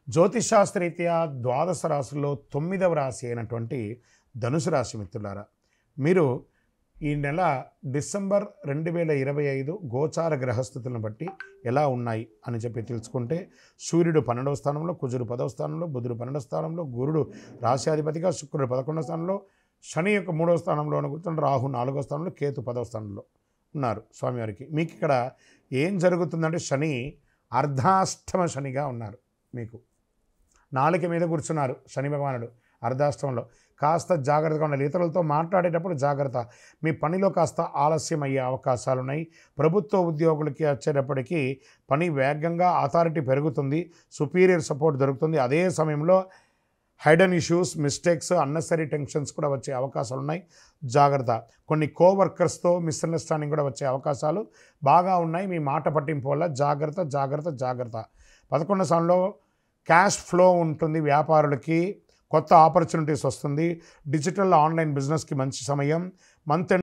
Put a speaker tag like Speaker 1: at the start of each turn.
Speaker 1: జ్యోతిషాస్త్రరీత్యా ద్వాదశ రాశుల్లో 9వ రాశి అయినటువంటి ధనుసు రాశి మిత్రులారా, మీరు ఈ నెల డిసెంబర్ 2025 గోచార గ్రహస్థితులను బట్టి ఎలా ఉన్నాయి అని చెప్పి తెలుసుకుంటే, సూర్యుడు 12వ స్థానంలో, కుజుడు 10వ స్థానంలో, బుధుడు 12వ స్థానంలో, గురుడు రాశ్యాధిపతిగా, శుక్రుడు 11వ స్థానంలో, శని యొక్క 3వ స్థానంలో కూర్చుని, రాహు 4వ స్థానంలో, కేతు 10వ స్థానంలో ఉన్నారు స్వామివారికి. మీకు ఇక్కడ ఏం జరుగుతుందంటే, శని అర్ధాష్టమ శనిగా ఉన్నారు. మీకు నాలుక మీద కూర్చున్నారు శని భగవానుడు అర్ధాష్టమంలో. కాస్త జాగ్రత్తగా ఉండాలి. ఇతరులతో మాట్లాడేటప్పుడు జాగ్రత్త. మీ పనిలో కాస్త ఆలస్యం అయ్యే అవకాశాలు ఉన్నాయి. ప్రభుత్వ ఉద్యోగులకి వచ్చేటప్పటికీ పని వేగంగా అథారిటీ పెరుగుతుంది, సుపీరియర్ సపోర్ట్ దొరుకుతుంది. అదే సమయంలో Hayden issues, mistakes, unnecessary tensions కూడా వచ్చే అవకాశాలు ఉన్నాయి. జాగ్రత్త. కొన్ని కోవర్కర్స్తో మిస్అండర్స్టాండింగ్ కూడా వచ్చే అవకాశాలు బాగా ఉన్నాయి. మీ మాట పట్టింపు వల్ల జాగ్రత్త జాగ్రత్త జాగ్రత్త. 11వ స్థానంలో క్యాష్ ఫ్లో ఉంటుంది. వ్యాపారులకి కొత్త ఆపర్చునిటీస్ వస్తుంది. డిజిటల్ ఆన్లైన్ బిజినెస్కి మంచి సమయం. మంత్